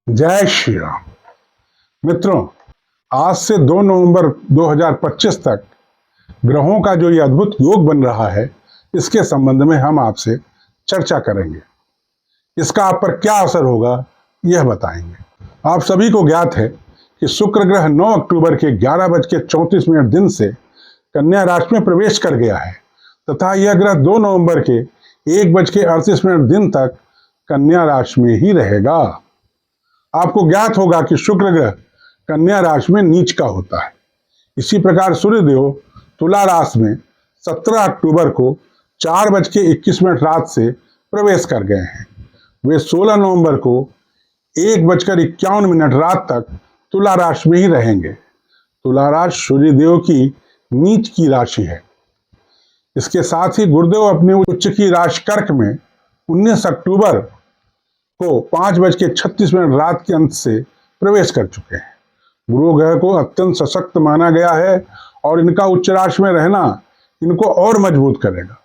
जय श्री राम। मित्रों, आज से 2 नवंबर 2025 तक ग्रहों का जो ये अद्भुत योग बन रहा है, इसके संबंध में हम आपसे चर्चा करेंगे। इसका आप पर क्या असर होगा, यह बताएंगे। आप सभी को ज्ञात है कि शुक्र ग्रह 9 अक्टूबर के 11:34 दिन से कन्या राशि में प्रवेश कर गया है तथा यह ग्रह 2 नवंबर के 1:38 दिन तक कन्या राशि में ही रहेगा। आपको ज्ञात होगा कि शुक्र ग्रह कन्या राशि में नीच का होता है। इसी प्रकार सूर्यदेव तुला राशि में 17 अक्टूबर को 4:21 रात से प्रवेश कर गए हैं। वे 16 नवंबर को 1:51 रात तक तुला राशि में ही रहेंगे। तुला राशि सूर्यदेव की नीच की राशि है। इसके साथ ही गुरुदेव अपनी उच्च की राशि कर्क में 19 अक्टूबर को 5:36 रात के अंत से प्रवेश कर चुके हैं। गुरु ग्रह को अत्यंत सशक्त माना गया है और इनका उच्च राशि में रहना इनको और मजबूत करेगा।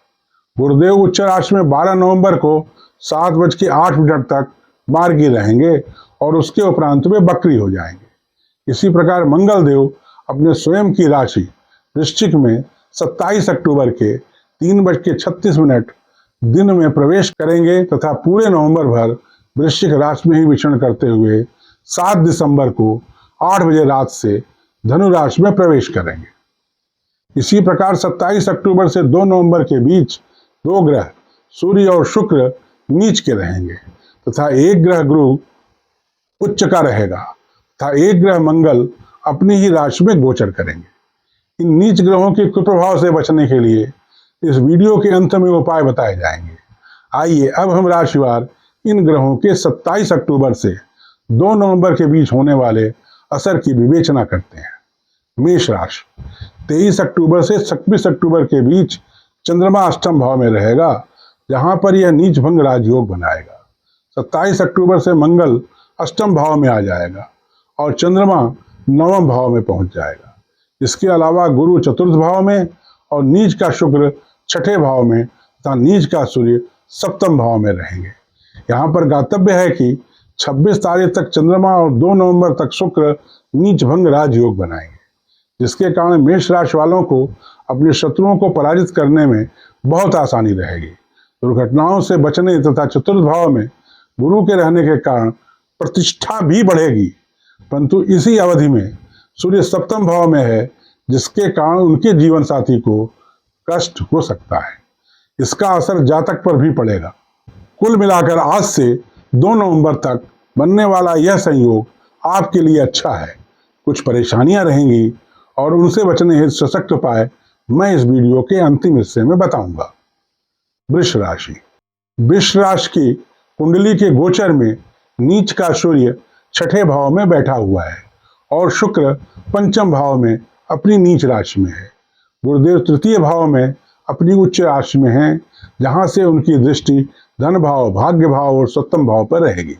गुरुदेव उच्च राशि में 12 नवंबर को 7:08 तक मार्गी रहेंगे और उसके उपरांत वे बकरी हो जाएंगे। इसी प्रकार मंगल देव अपने स्वयं की राशि वृश्चिक में 27 अक्टूबर के 3:36 दिन में प्रवेश करेंगे तथा पूरे नवंबर भर वृश्चिक राशि में ही विचरण करते हुए 7 दिसंबर को 8 बजे रात से धनु राशि में प्रवेश करेंगे। इसी प्रकार 27 अक्टूबर से 2 नवंबर के बीच 2 ग्रह सूर्य और शुक्र नीच के रहेंगे तथा एक ग्रह गुरु उच्च का रहेगा तथा एक ग्रह मंगल अपनी ही राशि में गोचर करेंगे। इन नीच ग्रहों के कुप्रभाव से बचने के लिए इस वीडियो के अंत में उपाय बताए जाएंगे। आइए अब हम राशिवार इन ग्रहों के 27 अक्टूबर से 2 नवंबर के बीच होने वाले असर की विवेचना करते हैं। मेष राशि 23 अक्टूबर से 26 अक्टूबर के बीच चंद्रमा अष्टम भाव में रहेगा, जहां पर यह नीच भंग राजयोग बनाएगा। 27 अक्टूबर से मंगल अष्टम भाव में आ जाएगा और चंद्रमा नवम भाव में पहुंच जाएगा। इसके अलावा गुरु चतुर्थ भाव में और नीच का शुक्र छठे भाव में तथा नीच का सूर्य सप्तम भाव में रहेंगे। यहाँ पर ज्ञातव्य है कि 26 तारीख तक चंद्रमा और 2 नवंबर तक शुक्र नीच भंग राजयोग बनाएंगे, जिसके कारण मेष राशि वालों को अपने शत्रुओं को पराजित करने में बहुत आसानी रहेगी। दुर्घटनाओं से बचने तथा चतुर्थ भाव में गुरु के रहने के कारण प्रतिष्ठा भी बढ़ेगी, परंतु इसी अवधि में सूर्य सप्तम भाव में है, जिसके कारण उनके जीवन साथी को कष्ट हो सकता है। इसका असर जातक पर भी पड़ेगा। कुल मिलाकर आज से 2 नवंबर तक बनने वाला यह संयोग आपके लिए अच्छा है। कुछ परेशानियां रहेंगी और उनसे बचने हेतु सशक्त उपाय मैं इस वीडियो के अंतिम हिस्से में बताऊंगा। वृष राशि की कुंडली के गोचर में नीच का सूर्य छठे भाव में बैठा हुआ है और शुक्र पंचम भाव में अपनी नीच राशि में है। गुरुदेव तृतीय भाव में अपनी उच्च राशि में हैं, जहां से उनकी दृष्टि धन भाव, भाग्य भाव और सप्तम भाव पर रहेगी।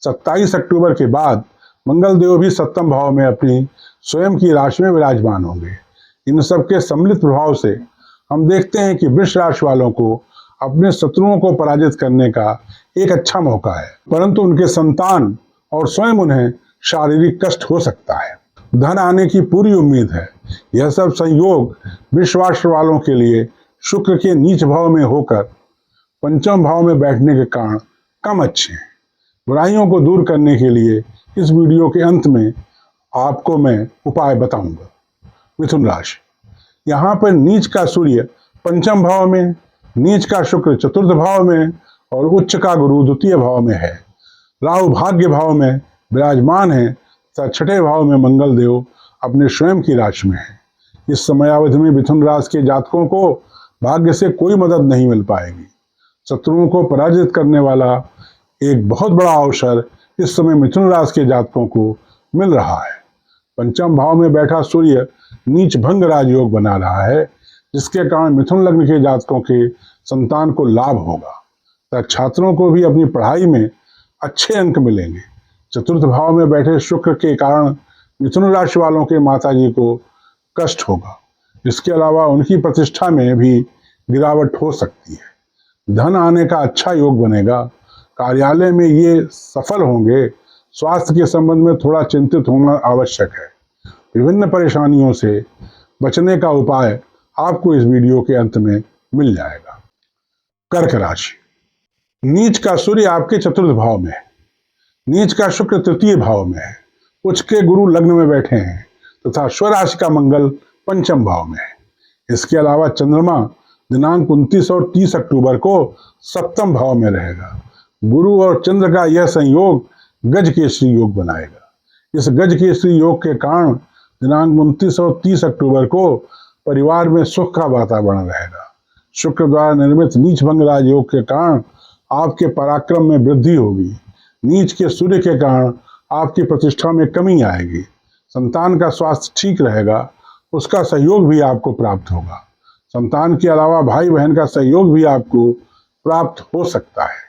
27 अक्टूबर के बाद मंगल देव भी सप्तम भाव में अपनी स्वयं की राशि में विराजमान होंगे। इन सब के सम्मिलित प्रभाव से हम देखते हैं कि वृष राशि वालों को अपने शत्रुओं को पराजित करने का एक अच्छा मौका है, परंतु उनके संतान और स्वयं उन्हें शारीरिक कष्ट हो सकता है। धन आने की पूरी उम्मीद है। यह सब संयोग वृष राशि वालों के लिए शुक्र के नीच भाव में होकर पंचम भाव में बैठने के कारण कम अच्छे हैं। बुराइयों को दूर करने के लिए इस वीडियो के अंत में आपको मैं उपाय बताऊंगा। मिथुन राशि, यहाँ पर नीच का सूर्य पंचम भाव में, नीच का शुक्र चतुर्थ भाव में और उच्च का गुरु द्वितीय भाव में है। राहु भाग्य भाव में विराजमान है तथा छठे भाव में मंगल देव अपने स्वयं की राशि में है। इस समयावधि में मिथुन राशि के जातकों को भाग्य से कोई मदद नहीं मिल पाएगी। शत्रुओं को पराजित करने वाला एक बहुत बड़ा अवसर इस समय मिथुन राशि के जातकों को मिल रहा है। पंचम भाव में बैठा सूर्य नीच भंग राजयोग बना रहा है, जिसके कारण मिथुन लग्न के जातकों के संतान को लाभ होगा तथा छात्रों को भी अपनी पढ़ाई में अच्छे अंक मिलेंगे। चतुर्थ भाव में बैठे शुक्र के कारण मिथुन राशि वालों के माताजी को कष्ट होगा। इसके अलावा उनकी प्रतिष्ठा में भी गिरावट हो सकती है। धन आने का अच्छा योग बनेगा। कार्यालय में ये सफल होंगे। स्वास्थ्य के संबंध में थोड़ा चिंतित होना आवश्यक है। विभिन्न परेशानियों से बचने का उपाय आपको इस वीडियो के अंत में मिल जाएगा। कर्क राशि। नीच का सूर्य आपके चतुर्थ भाव में है, नीच का शुक्र तृतीय भाव में है, उच्च के गुरु लग्न में बैठे हैं तथा स्वराशि का मंगल पंचम भाव में है। इसके अलावा चंद्रमा दिनांक 29 और 30 अक्टूबर को सप्तम भाव में रहेगा। गुरु और चंद्र का यह संयोग गज केसरी योग बनाएगा। इस गज केसरी योग के कारण दिनांक 29 और 30 अक्टूबर को परिवार में सुख का वातावरण रहेगा। शुक्र द्वारा निर्मित नीच भंग राज योग के कारण आपके पराक्रम में वृद्धि होगी। नीच के सूर्य के कारण आपकी प्रतिष्ठा में कमी आएगी। संतान का स्वास्थ्य ठीक रहेगा, उसका सहयोग भी आपको प्राप्त होगा। संतान के अलावा भाई बहन का सहयोग भी आपको प्राप्त हो सकता है।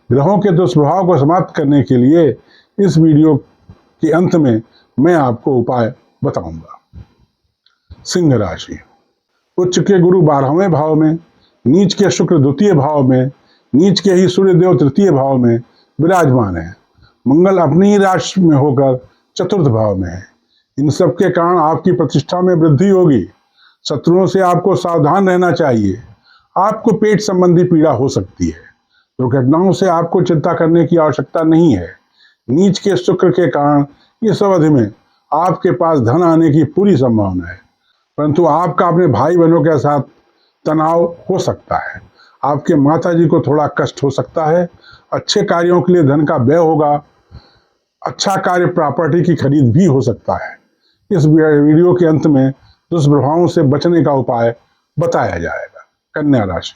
ग्रहों के दुष्प्रभाव को समाप्त करने के लिए इस वीडियो के अंत में मैं आपको उपाय बताऊंगा। सिंह राशि। उच्च के गुरु 12वें भाव में, नीच के शुक्र द्वितीय भाव में, नीच के ही सूर्यदेव तृतीय भाव में विराजमान है। मंगल अपनी ही राशि में होकर चतुर्थ भाव में है। इन सब के कारण आपकी प्रतिष्ठा में वृद्धि होगी। शत्रुओं से आपको सावधान रहना चाहिए। आपको पेट संबंधी पीड़ा हो सकती है। दुर्घटनाओं से आपको चिंता करने की आवश्यकता नहीं है। नीच के शुक्र के कारण इस अवधि में आपके पास धन आने की पूरी संभावना है, परंतु आपका अपने भाई बहनों के साथ तनाव हो सकता है। आपके माताजी को थोड़ा कष्ट हो सकता है। अच्छे कार्यों के लिए धन का व्यय होगा। अच्छा कार्य प्रॉपर्टी की खरीद भी हो सकता है। इस वीडियो के अंत में दुष्प्रभावों से बचने का उपाय बताया जाएगा। कन्या राशि।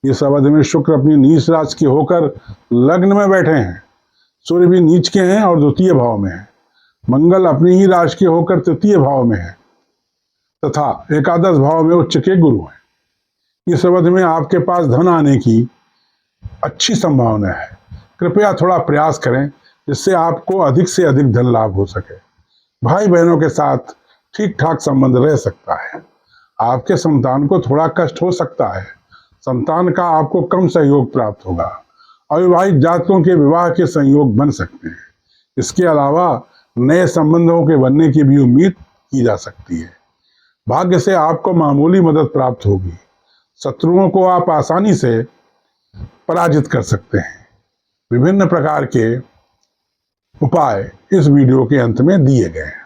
इस अवधि में शुक्र अपनी नीच राशि के होकर लग्न में बैठे हैं। सूर्य भी नीच के हैं और द्वितीय भाव में है। मंगल अपनी ही राशि के होकर तृतीय भाव में है तथा एकादश भाव में उच्च के गुरु हैं। इस अवधि में आपके पास धन आने की अच्छी संभावना है। कृपया थोड़ा प्रयास करें जिससे आपको अधिक से अधिक धन लाभ हो सके। भाई बहनों के साथ ठीक ठाक संबंध रह सकता है। आपके संतान को थोड़ा कष्ट हो सकता है। संतान का आपको कम सहयोग प्राप्त होगा। अविवाहित जातकों के विवाह के संयोग बन सकते हैं। इसके अलावा नए संबंधों के बनने की भी उम्मीद की जा सकती है। भाग्य से आपको मामूली मदद प्राप्त होगी। शत्रुओं को आप आसानी से पराजित कर सकते हैं। विभिन्न प्रकार के उपाय इस वीडियो के अंत में दिए गए हैं।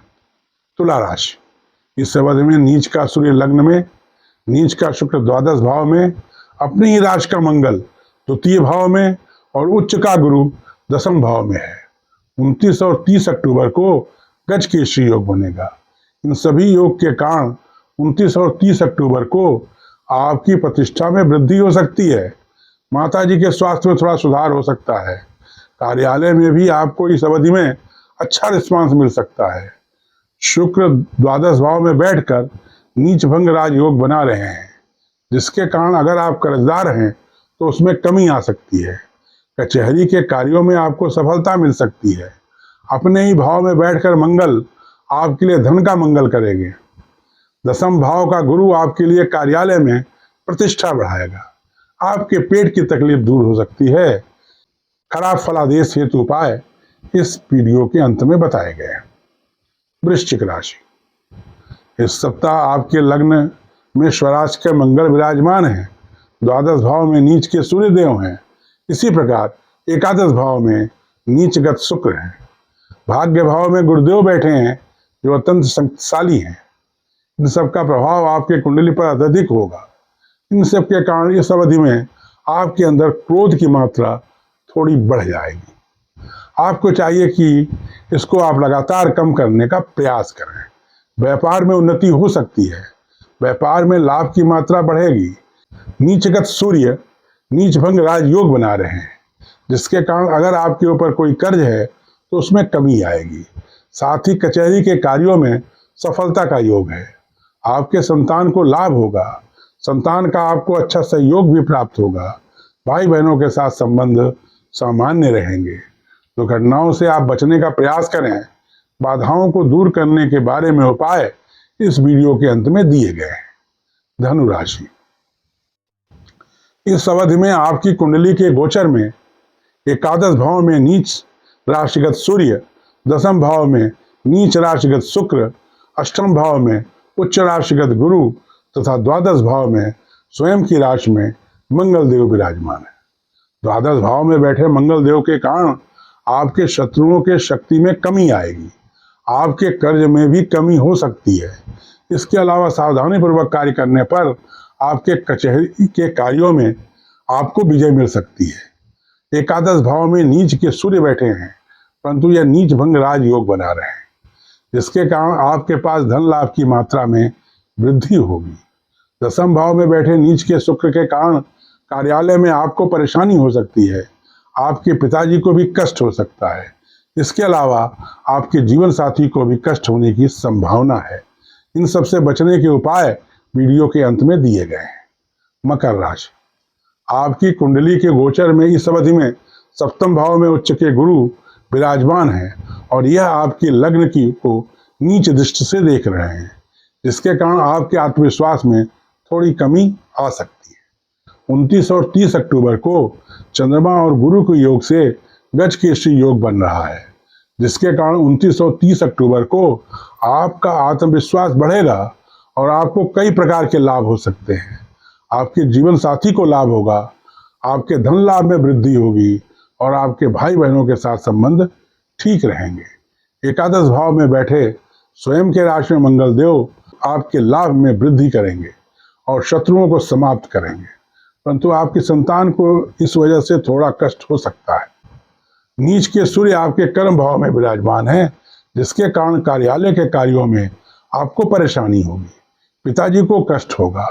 तुला राशि। इस अवधि में नीच का सूर्य लग्न में, नीच का शुक्र द्वादश भाव में, अपनी ही राशि का मंगल द्वितीय भाव में और उच्च का गुरु दसम भाव में है। 29 और 30 अक्टूबर को गज केसरी योग बनेगा। इन सभी योग के कारण 29 और 30 अक्टूबर को आपकी प्रतिष्ठा में वृद्धि हो सकती है। माताजी के स्वास्थ्य में थोड़ा सुधार हो सकता है। कार्यालय में भी आपको इस अवधि में अच्छा रिस्पांस मिल सकता है। शुक्र द्वादश भाव में बैठकर नीच भंग राज योग बना रहे हैं, जिसके कारण अगर आप कर्जदार हैं तो उसमें कमी आ सकती है। कचहरी के कार्यों में आपको सफलता मिल सकती है। अपने ही भाव में बैठकर मंगल आपके लिए धन का मंगल करेंगे। दसम भाव का गुरु आपके लिए कार्यालय में प्रतिष्ठा बढ़ाएगा। आपके पेट की तकलीफ दूर हो सकती है। खराब फलादेश हेतु उपाय इस वीडियो के अंत में बताए गए हैं। वृश्चिक राशि। इस सप्ताह आपके लग्न में स्वराज के मंगल विराजमान है। द्वादश भाव में नीच के सूर्यदेव हैं। इसी प्रकार एकादश भाव में नीचगत शुक्र हैं। भाग्य भाव में गुरुदेव बैठे हैं जो अत्यंत शक्तिशाली हैं। इन सब का प्रभाव आपके कुंडली पर अत्यधिक होगा। इन सब के कारण इस अवधि में आपके अंदर क्रोध की मात्रा थोड़ी बढ़ जाएगी। आपको चाहिए कि इसको आप लगातार कम करने का प्रयास करें। व्यापार में उन्नति हो सकती है। व्यापार में लाभ की मात्रा बढ़ेगी। नीचगत सूर्य नीच भंग राज योग बना रहे हैं, जिसके कारण अगर आपके ऊपर कोई कर्ज है तो उसमें कमी आएगी। साथ ही कचहरी के कार्यों में सफलता का योग है। आपके संतान को लाभ होगा। संतान का आपको अच्छा सहयोग भी प्राप्त होगा। भाई बहनों के साथ संबंध सामान्य रहेंगे। दुर्घटनाओं से आप बचने का प्रयास करें। बाधाओं को दूर करने के बारे में उपाय इस वीडियो के अंत में दिए गए हैं। धनु राशि। इस अवधि में आपकी कुंडली के गोचर में एकादश भाव में नीच राशिगत सूर्य, दसम भाव में नीच राशिगत शुक्र, अष्टम भाव में उच्च राशिगत गुरु तथा द्वादश भाव में स्वयं की राशि में मंगल देव विराजमान है। द्वादश भाव में बैठे मंगल देव के कारण आपके शत्रुओं के शक्ति में कमी आएगी, आपके कर्ज में भी कमी हो सकती है। इसके अलावा सावधानी पूर्वक कार्य करने पर आपके कचहरी के कार्यों में आपको विजय मिल सकती है। एकादश भाव में नीच के सूर्य बैठे हैं, परंतु यह नीच भंग राज योग बना रहे हैं, जिसके कारण आपके पास धन लाभ की मात्रा में वृद्धि होगी। दसम भाव में बैठे नीच के शुक्र के कारण कार्यालय में आपको परेशानी हो सकती है, आपके पिताजी को भी कष्ट हो सकता है। इसके अलावा आपके जीवन साथी को भी कष्ट होने की संभावना है। इन सब से बचने के उपाय वीडियो के अंत में दिए गए हैं। मकर राशि, आपकी कुंडली के गोचर में इस अवधि में सप्तम भाव में उच्च के गुरु विराजमान है और यह आपके लग्न की को नीच दृष्टि से देख रहे हैं, जिसके कारण आपके आत्मविश्वास में थोड़ी कमी आ सकती है। 29 और 30 अक्टूबर को चंद्रमा और गुरु के योग से गजकेसरी योग बन रहा है, जिसके कारण 29 और 30 अक्टूबर को आपका आत्मविश्वास बढ़ेगा और आपको कई प्रकार के लाभ हो सकते हैं। आपके जीवन साथी को लाभ होगा, आपके धन लाभ में वृद्धि होगी और आपके भाई बहनों के साथ संबंध ठीक रहेंगे। एकादश भाव में बैठे स्वयं के राशि में मंगल देव आपके लाभ में वृद्धि करेंगे और शत्रुओं को समाप्त करेंगे, परंतु आपकी संतान को इस वजह से थोड़ा कष्ट हो सकता है। नीच के सूर्य आपके कर्म भाव में विराजमान है, जिसके कारण कार्यालय के कार्यों में आपको परेशानी होगी, पिताजी को कष्ट होगा।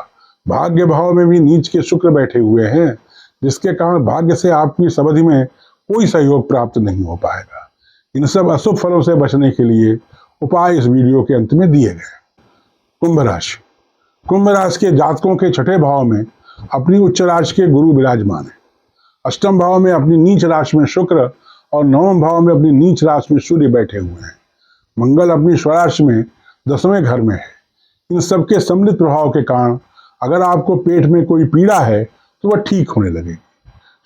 भाग्य भाव में भी नीच के शुक्र बैठे हुए हैं, जिसके कारण भाग्य से आपकी इस अवधि में कोई सहयोग प्राप्त नहीं हो पाएगा। इन सब अशुभ फलों से बचने के लिए उपाय इस वीडियो के अंत में दिए गए। कुंभ राशि, कुंभ राशि के जातकों के छठे भाव में अपनी उच्च राशि के गुरु विराजमान है। अष्टम भाव में अपनी नीच राशि में शुक्र और नवम भाव में अपनी नीच राशि में सूर्य बैठे हुए हैं। मंगल अपनी स्वराशि में 10वें घर में है। इन सबके सम्मिलित प्रभाव के कारण अगर आपको पेट में कोई पीड़ा है तो वह ठीक होने लगेगी।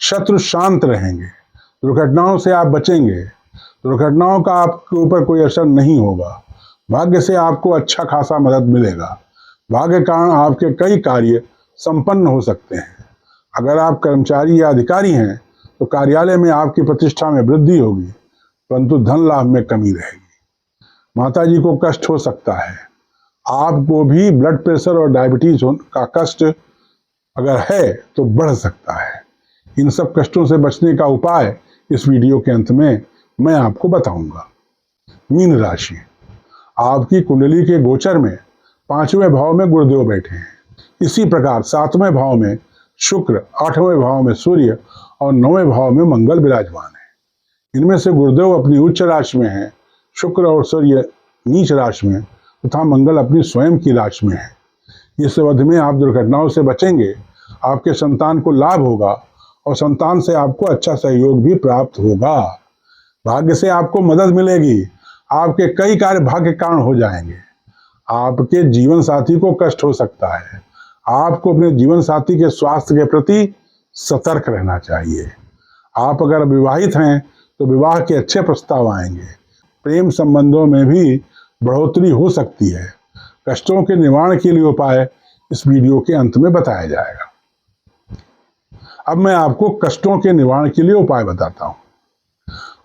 शत्रु शांत रहेंगे, दुर्घटनाओं से आप बचेंगे, दुर्घटनाओं का आपके ऊपर कोई असर नहीं होगा। भाग्य से आपको अच्छा खासा मदद मिलेगा। भाग्य के कारण आपके कई कार्य संपन्न हो सकते हैं। अगर आप कर्मचारी या अधिकारी हैं तो कार्यालय में आपकी प्रतिष्ठा में वृद्धि होगी, परंतु धन लाभ में कमी रहेगी। माताजी को कष्ट हो सकता है। आपको भी ब्लड प्रेशर और डायबिटीज का कष्ट अगर है तो बढ़ सकता है। इन सब कष्टों से बचने का उपाय इस वीडियो के अंत में मैं आपको बताऊंगा। मीन राशि, आपकी कुंडली के गोचर में 5वें भाव में गुरुदेव बैठे हैं। इसी प्रकार 7वें भाव में शुक्र, 8वें भाव में सूर्य और 9वें भाव में मंगल विराजमान है। इनमें से गुरुदेव अपनी उच्च राशि में है, शुक्र और सूर्य नीच राशि में तथा मंगल अपनी स्वयं की राशि में है। इस अवधि में आप दुर्घटनाओं से बचेंगे, आपके संतान को लाभ होगा और संतान से आपको अच्छा सहयोग भी प्राप्त होगा। भाग्य से आपको मदद मिलेगी, आपके कई कार्य भाग्य के कारण हो जाएंगे। आपके जीवन साथी को कष्ट हो सकता है। आपको अपने जीवन साथी के स्वास्थ्य के प्रति सतर्क रहना चाहिए। आप अगर विवाहित हैं तो विवाह के अच्छे प्रस्ताव आएंगे। प्रेम संबंधों में भी बढ़ोतरी हो सकती है। कष्टों के निवारण के लिए उपाय इस वीडियो के अंत में बताया जाएगा। अब मैं आपको कष्टों के निवारण के लिए उपाय बताता हूँ।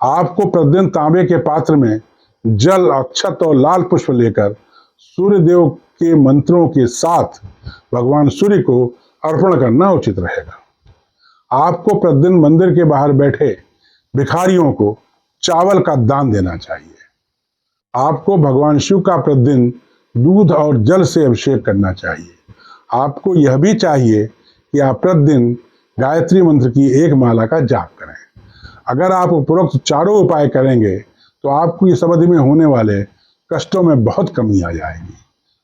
आपको प्रतिदिन तांबे के पात्र में जल, अक्षत और लाल पुष्प लेकर सूर्य देव के मंत्रों के साथ भगवान सूर्य को अर्पण करना उचित रहेगा। आपको प्रतिदिन मंदिर के बाहर बैठे भिखारियों को चावल का दान देना चाहिए। आपको भगवान शिव का प्रतिदिन दूध और जल से अभिषेक करना चाहिए। आपको यह भी चाहिए कि आप प्रतिदिन गायत्री मंत्र की एक माला का जाप करें। अगर आप उपरोक्त चारों उपाय करेंगे तो आपको इस अवधि में होने वाले कष्टों में बहुत कमी आ जाएगी।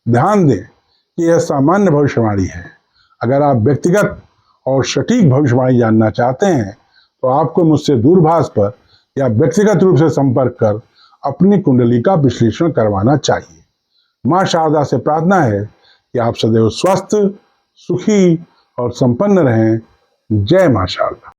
ध्यान दें कि यह सामान्य भविष्यवाणी है। अगर आप व्यक्तिगत और सटीक भविष्यवाणी जानना चाहते हैं तो आपको मुझसे दूरभाष पर या व्यक्तिगत रूप से संपर्क कर अपनी कुंडली का विश्लेषण करवाना चाहिए। मां शारदा से प्रार्थना है कि आप सदैव स्वस्थ, सुखी और संपन्न रहें। जय मां शारदा।